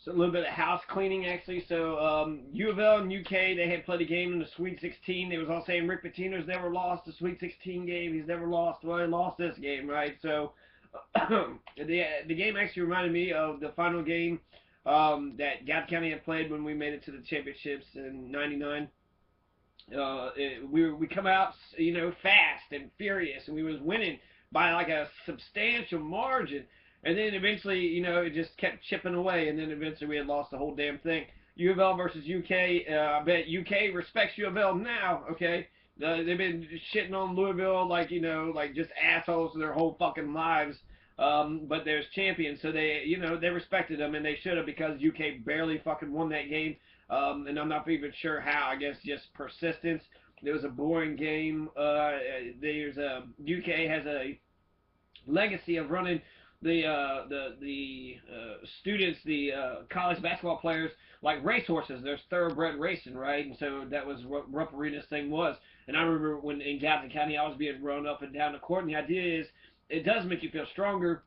So a little bit of house cleaning actually. So UofL and UK, they had played a game in the Sweet 16. They was all saying Rick Pitino's never lost the Sweet 16 game. He's never lost. Well, he lost this game, right? So the game actually reminded me of the final game that Gap County had played when we made it to the championships in '99. We come out, fast and furious, and we was winning by like a substantial margin. And then eventually, it just kept chipping away, and then eventually we had lost the whole damn thing. UofL versus UK. I bet UK respects UofL now. Okay, they've been shitting on Louisville like like just assholes their whole fucking lives. But there's champions, so they respected them, and they should have because UK barely fucking won that game. And I'm not even sure how. I guess just persistence. It was a boring game. There's a UK has a legacy of running the students, the college basketball players, like racehorses. There's thoroughbred racing, right? And so that was what Rupp Arena's thing was. And I remember when in Gadsden County I was being run up and down the court, and the idea is it does make you feel stronger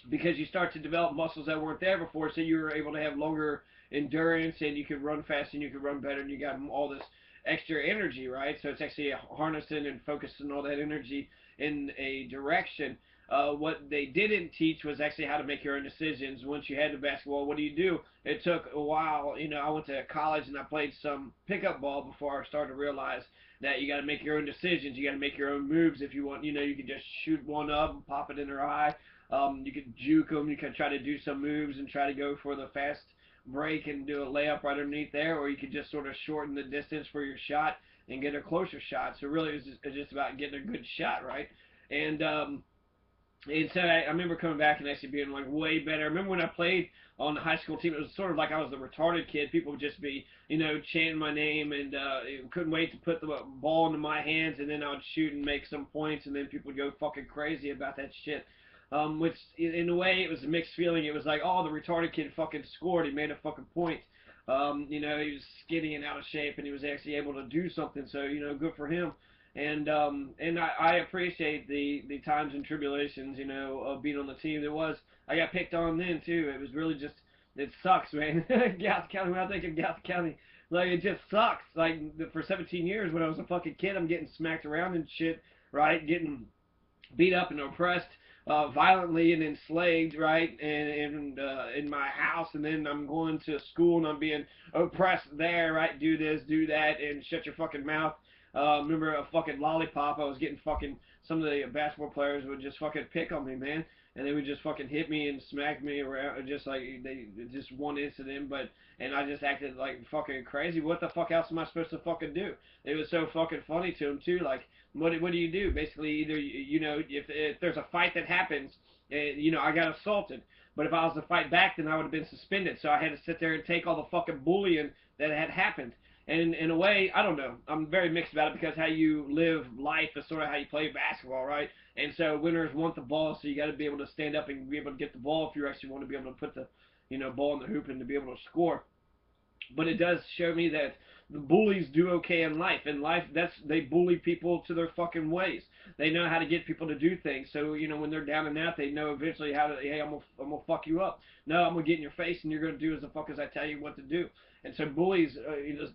because you start to develop muscles that weren't there before, so you were able to have longer endurance and you could run fast and you could run better and you got all this extra energy, right? So it's actually harnessing and focusing all that energy in a direction. What they didn't teach was actually how to make your own decisions. Once you had the basketball, what do? It took a while. I went to college and I played some pickup ball before I started to realize that you got to make your own decisions. You got to make your own moves if you want. You can just shoot one up and pop it in their eye. You could juke them. You could try to do some moves and try to go for the fast break and do a layup right underneath there, or you could just sort of shorten the distance for your shot and get a closer shot. So really, it's just about getting a good shot, right? And so I remember coming back and actually being like way better. I remember when I played on the high school team, it was sort of like I was the retarded kid. People would just be, chanting my name and couldn't wait to put the ball into my hands, and then I would shoot and make some points, and then people would go fucking crazy about that shit. Which in a way it was a mixed feeling. It was like, oh, the retarded kid fucking scored. He made a fucking point. He was skinny and out of shape, and he was actually able to do something. So good for him. And I appreciate the times and tribulations, of being on the team. I got picked on then too. It was really just it sucks, man. Gouth County. When I think of Gouth County, like it just sucks. Like for 17 years when I was a fucking kid, I'm getting smacked around and shit, right? Getting beat up and oppressed violently and enslaved, right? And in my house, and then I'm going to school and I'm being oppressed there, right? Do this, do that, and shut your fucking mouth. Remember a fucking lollipop? I was getting fucking some of the basketball players would just fucking pick on me, man, and they would just fucking hit me and smack me around, just like they just one incident, but and I just acted like fucking crazy. What the fuck else am I supposed to fucking do? It was so fucking funny to him too. Like, what do you do? Basically, either if there's a fight that happens, I got assaulted. But if I was to fight back, then I would have been suspended. So I had to sit there and take all the fucking bullying that had happened. And in a way, I don't know. I'm very mixed about it because how you live life is sort of how you play basketball, right? And so winners want the ball, so you got to be able to stand up and be able to get the ball if you actually want to be able to put the ball in the hoop and to be able to score. But it does show me that the bullies do okay in life. In life, they bully people to their fucking ways. They know how to get people to do things. So when they're down and out, they know eventually how to. Hey, I'm gonna fuck you up. No, I'm gonna get in your face, and you're gonna do as the fuck as I tell you what to do. And so bullies,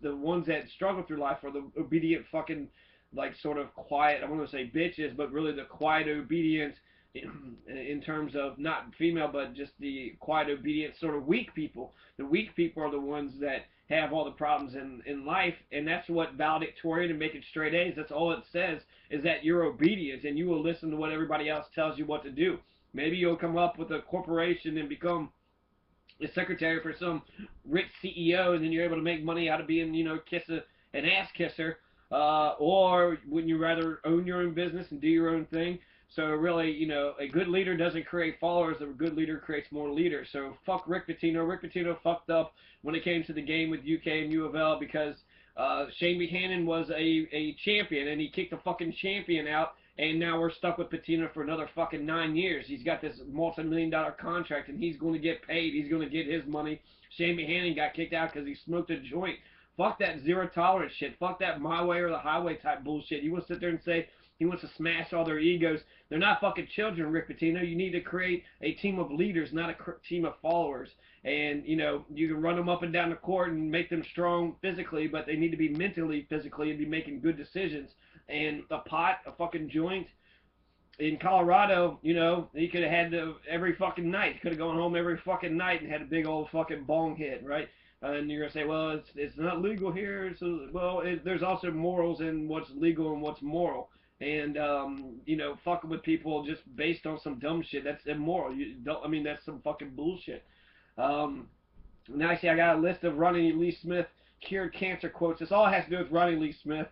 the ones that struggle through life are the obedient fucking like sort of quiet. I want to say bitches, but really the quiet obedient in terms of not female, but just the quiet, obedient, sort of weak people. The weak people are the ones that have all the problems in life, and that's what valedictorian and making straight A's, that's all it says, is that you're obedient and you will listen to what everybody else tells you what to do. Maybe you'll come up with a corporation and become a secretary for some rich CEO, and then you're able to make money out of being, an ass kisser, or wouldn't you rather own your own business and do your own thing? So really, a good leader doesn't create followers. A good leader creates more leaders. So fuck Rick Pitino. Rick Pitino fucked up when it came to the game with UK and UofL because Chane Behanan was a champion and he kicked the fucking champion out. And now we're stuck with Pitino for another fucking 9 years. He's got this multi-million-dollar contract and he's going to get paid. He's going to get his money. Chane Behanan got kicked out because he smoked a joint. Fuck that zero tolerance shit. Fuck that my way or the highway type bullshit. You want to sit there and say He wants to smash all their egos. They're not fucking children, Rick Pitino. You need to create a team of leaders, not a team of followers. And, you know, you can run them up and down the court and make them strong physically, but they need to be mentally, physically, and be making good decisions. And a pot, a fucking joint, in Colorado, you know, he could have had every fucking night. He could have gone home every fucking night and had a big old fucking bong hit, right? And you're gonna say, well, it's not legal here. So, well, there's also morals in what's legal and what's moral. And you know, fucking with people just based on some dumb shit, that's immoral. You don't. I mean, that's some fucking bullshit. Now, see, I got a list of Ronnie Lee Smith cured cancer quotes. This all has to do with Ronnie Lee Smith.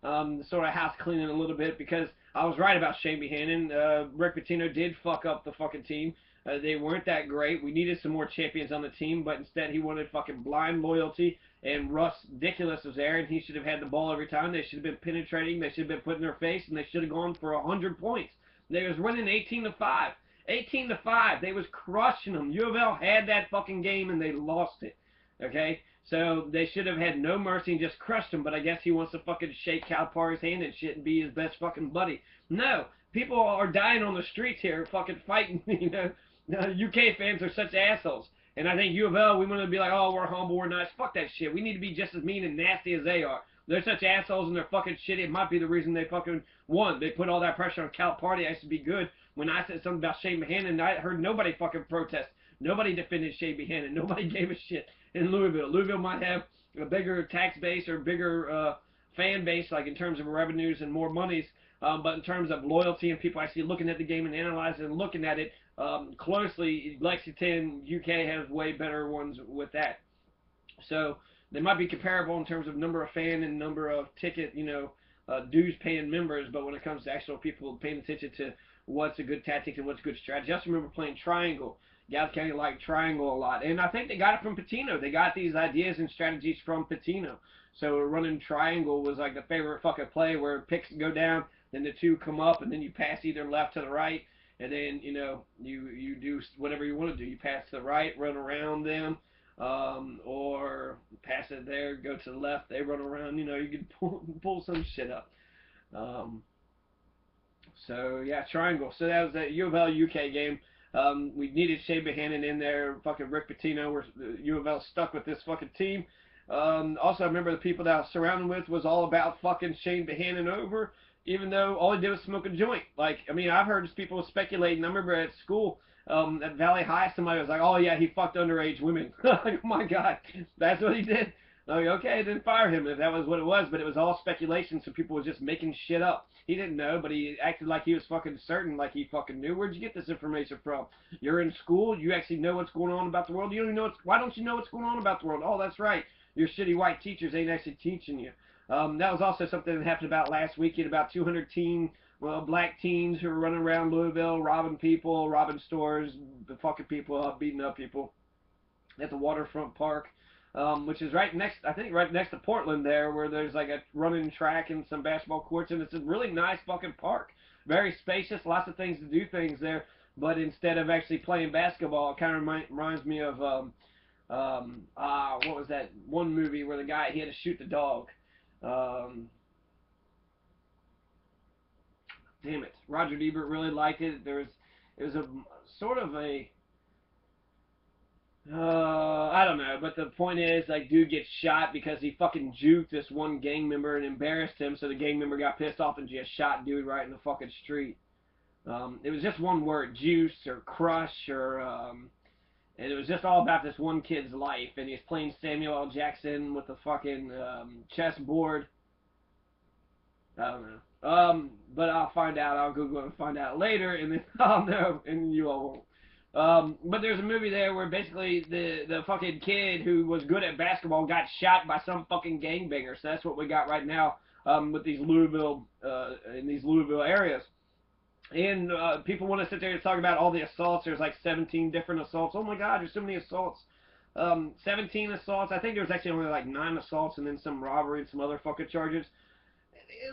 Sort of house cleaning a little bit, because I was right about Chane Behanan. Rick Pitino did fuck up the fucking team. They weren't that great. We needed some more champions on the team, but instead he wanted fucking blind loyalty, and Russ Dickulus was there, and he should have had the ball every time. They should have been penetrating. They should have been put in their face, and they should have gone for 100 points. They was winning 18-5. 18-5. They was crushing them. UofL had that fucking game, and they lost it. Okay? So they should have had no mercy and just crushed him, but I guess he wants to fucking shake Calipari's hand and shit and be his best fucking buddy. No. People are dying on the streets here fucking fighting, you know. UK fans are such assholes. And I think UofL, we want to be like, oh, we're humble, we're nice. Fuck that shit. We need to be just as mean and nasty as they are. They're such assholes and they're fucking shitty. It might be the reason they fucking won. They put all that pressure on Calipari. I used to be good. When I said something about Chane Behanan, I heard nobody fucking protest. Nobody defended Chane Behanan. Nobody gave a shit in Louisville. Louisville might have a bigger tax base or bigger fan base, like in terms of revenues and more monies, but in terms of loyalty and people actually looking at the game and analyzing and looking at it closely, Lexington, UK has way better ones with that. So they might be comparable in terms of number of fan and number of ticket, you know, dues paying members, but when it comes to actual people paying attention to what's a good tactic and what's a good strategy. I just remember playing Triangle. Gallup County liked Triangle a lot, and I think they got it from Pitino. They got these ideas and strategies from Pitino. So running Triangle was like the favorite fucking play, where picks go down, then the two come up, and then you pass either left to the right, and then, you know, you do whatever you want to do. You pass to the right, run around them, or pass it there, go to the left, they run around. You know, you can pull some shit up. So yeah, Triangle. So that was that UofL UK game. We needed Chane Behanan in there. Fucking Rick Pitino. UofL stuck with this fucking team. Also, I remember the people that I was surrounded with was all about fucking Chane Behanan over, even though all he did was smoke a joint. Like, I mean, I've heard people speculating. I remember at school, at Valley High, somebody was like, oh yeah, he fucked underage women. Like, oh my God, that's what he did. Like, okay, then fire him if that was what it was, but it was all speculation, so people were just making shit up. He didn't know, but he acted like he was fucking certain, like he fucking knew. Where'd you get this information from? You're in school, you actually know what's going on about the world. You don't even know why don't you know what's going on about the world? Oh, that's right. Your shitty white teachers ain't actually teaching you. That was also something that happened about last weekend, about 200 black teens who were running around Louisville, robbing people, robbing stores, fucking people up, beating up people at the waterfront park. Which is right next, I think, right next to Portland there, where there's like a running track and some basketball courts, and it's a really nice fucking park. Very spacious, lots of things to do things there, but instead of actually playing basketball, it kind of reminds me of, what was that one movie where the guy, he had to shoot the dog. Damn it. Roger Ebert really liked it. It was a sort of a, I don't know, but the point is, like, dude gets shot because he fucking juked this one gang member and embarrassed him, so the gang member got pissed off and just shot dude right in the fucking street. It was just one word, juice or crush, or, and it was just all about this one kid's life, and he's playing Samuel L. Jackson with the fucking, chessboard. I don't know. But I'll find out, I'll Google it and find out later, and then I'll know, and you all won't. But there's a movie there where basically the fucking kid who was good at basketball got shot by some fucking gangbanger. So that's what we got right now with these Louisville in these Louisville areas. And people want to sit there and talk about all the assaults. There's like 17 different assaults. Oh my God, there's so many assaults. 17 assaults. I think there was actually only like 9 assaults and then some robbery and some other fucking charges.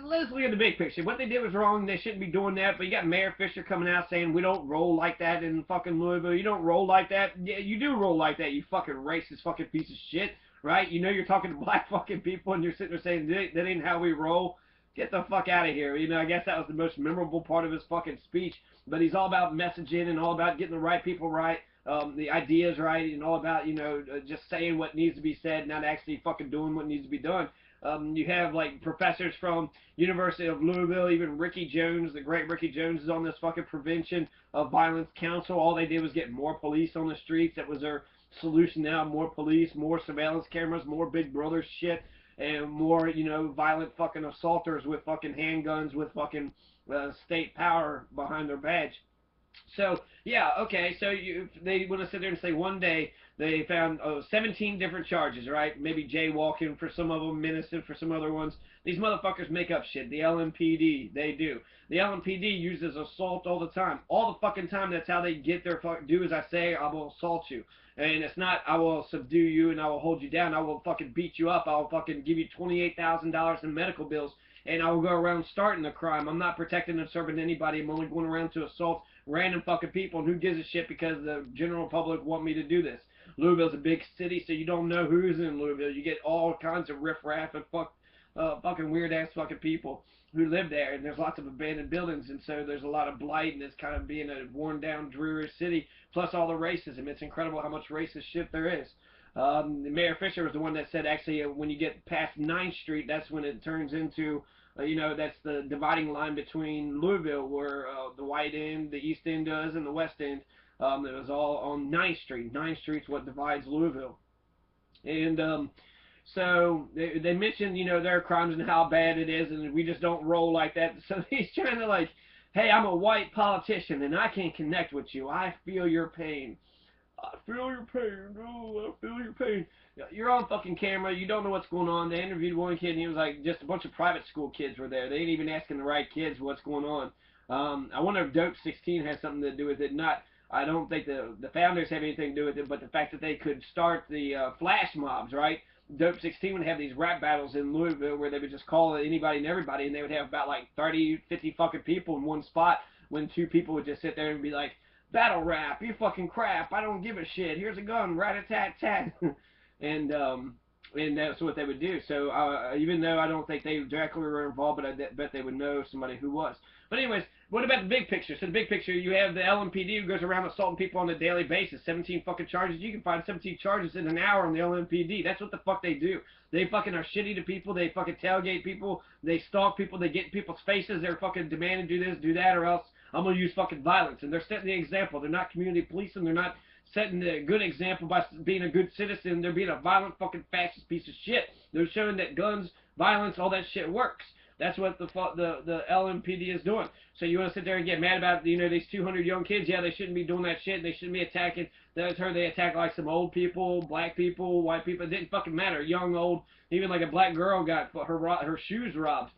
Let's look at the big picture. What they did was wrong. They shouldn't be doing that. But you got Mayor Fisher coming out saying we don't roll like that in fucking Louisville. You don't roll like that. Yeah, you do roll like that, you fucking racist fucking piece of shit, right? You know you're talking to black fucking people and you're sitting there saying that ain't how we roll. Get the fuck out of here. You know, I guess that was the most memorable part of his fucking speech. But he's all about messaging and all about getting the right people right, the ideas right, and all about, you know, just saying what needs to be said, not actually fucking doing what needs to be done. You have like professors from University of Louisville, even Ricky Jones, the great Ricky Jones, is on this fucking prevention of violence council. All they did was get more police on the streets. That was their solution now. More police, more surveillance cameras, more Big Brother shit, and more, you know, violent fucking assaulters with fucking handguns with fucking state power behind their badge. So yeah, okay. So they want to sit there and say one day they found 17 different charges, right? Maybe jaywalking for some of them, menacing for some other ones. These motherfuckers make up shit. The LMPD, they do. The LMPD uses assault all the time, all the fucking time. That's how they get their do as I say. I will assault you, and it's not I will subdue you and I will hold you down. I will fucking beat you up. I will fucking give you $28,000 in medical bills, and I will go around starting the crime. I'm not protecting and serving anybody. I'm only going around to assault random fucking people, and who gives a shit because the general public want me to do this. Louisville's a big city, so you don't know who's in Louisville. You get all kinds of riffraff and fucking weird ass fucking people who live there, and there's lots of abandoned buildings, and so there's a lot of blight, and it's kind of being a worn down, dreary city, plus all the racism. It's incredible how much racist shit there is. Mayor Fisher was the one that said actually when you get past 9th Street, that's when it turns into you know, that's the dividing line between Louisville, where the white end, the east end does, and the west end. It was all on 9th Street. 9th Street's what divides Louisville. And so they mentioned, you know, their crimes and how bad it is, and we just don't roll like that. So he's trying to like, hey, I'm a white politician, and I can connect with you. I feel your pain. I feel your pain. Oh, I feel your pain. You're on fucking camera. You don't know what's going on. They interviewed one kid, and he was like, just a bunch of private school kids were there. They ain't even asking the right kids what's going on. I wonder if Dope 16 has something to do with it. Not, I don't think the founders have anything to do with it, but the fact that they could start the flash mobs, right? Dope 16 would have these rap battles in Louisville where they would just call anybody and everybody, and they would have about like 30, 50 fucking people in one spot when two people would just sit there and be like, battle rap, you fucking crap, I don't give a shit, here's a gun, rat-a-tat-tat. and that's what they would do. So even though I don't think they directly were involved, but I bet they would know somebody who was. But anyways, what about the big picture? So the big picture, you have the LMPD who goes around assaulting people on a daily basis. 17 fucking charges. You can find 17 charges in an hour on the LMPD. That's what the fuck they do. They fucking are shitty to people. They fucking tailgate people. They stalk people. They get in people's faces. They're fucking demanding do this, do that, or else I'm going to use fucking violence. And they're setting the example. They're not community policing. They're not setting a good example by being a good citizen. They're being a violent fucking fascist piece of shit. They're showing that guns, violence, all that shit works. That's what the LMPD is doing. So you want to sit there and get mad about, you know, these 200 young kids? Yeah, they shouldn't be doing that shit. They shouldn't be attacking. That's heard they attack like some old people, black people, white people. It didn't fucking matter. Young, old, even like a black girl got her shoes robbed.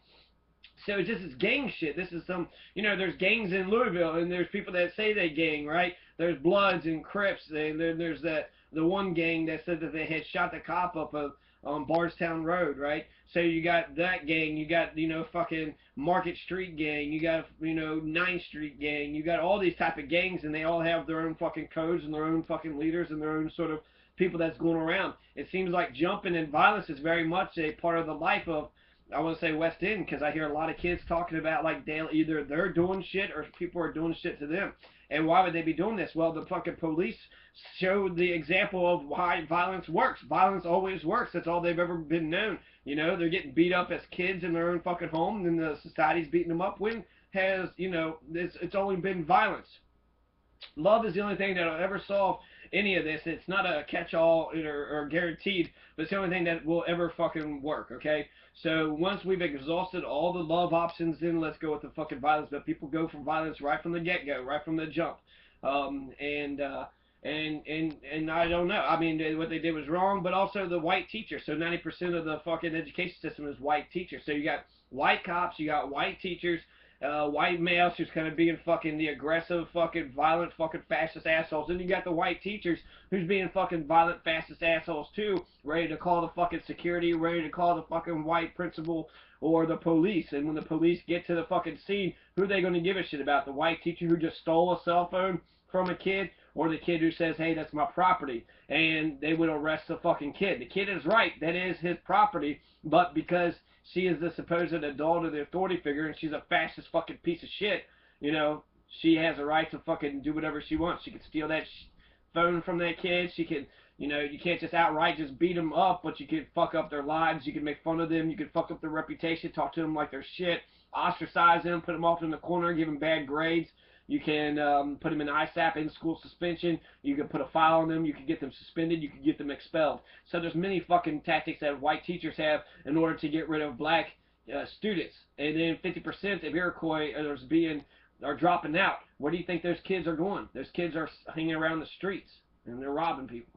So it's just this gang shit. This is some, you know, there's gangs in Louisville, and there's people that say they gang, right? There's Bloods and Crips, and there's the one gang that said that they had shot the cop up on Bardstown Road, right? So you got that gang, you got, you know, fucking Market Street gang, you got, you know, 9th Street gang, you got all these type of gangs, and they all have their own fucking codes and their own fucking leaders and their own sort of people that's going around. It seems like jumping and violence is very much a part of the life of, I want to say West End, because I hear a lot of kids talking about like either they're doing shit or people are doing shit to them. And why would they be doing this? Well, the fucking police showed the example of why violence works. Violence always works. That's all they've ever been known. You know, they're getting beat up as kids in their own fucking home, and the society's beating them up. When has, you know, it's only been violence. Love is the only thing that'll ever solve any of this. It's not a catch-all or guaranteed, but it's the only thing that will ever fucking work, okay? So once we've exhausted all the love options, then let's go with the fucking violence. But people go for violence right from the get-go, right from the jump. And I don't know. I mean, what they did was wrong, but also the white teacher. So 90% of the fucking education system is white teachers. So you got white cops, you got white teachers, white males who's kind of being fucking the aggressive, fucking violent, fucking fascist assholes. Then you got the white teachers who's being fucking violent, fascist assholes too, ready to call the fucking security, ready to call the fucking white principal or the police. And when the police get to the fucking scene, who are they going to give a shit about? The white teacher who just stole a cell phone from a kid, or the kid who says, hey, that's my property, and they would arrest the fucking kid. The kid is right, that is his property, but because she is the supposed adult or the authority figure, and she's a fascist fucking piece of shit, you know, she has a right to fucking do whatever she wants. She can steal that phone from that kid. She can, you know, you can't just outright just beat them up, but you can fuck up their lives. You can make fun of them. You can fuck up their reputation, talk to them like they're shit, ostracize them, put them off in the corner, give them bad grades. You can put them in ISAP, in school suspension. You can put a file on them. You can get them suspended. You can get them expelled. So there's many fucking tactics that white teachers have in order to get rid of black students. And then 50% of Iroquois are dropping out. Where do you think those kids are going? Those kids are hanging around the streets and they're robbing people.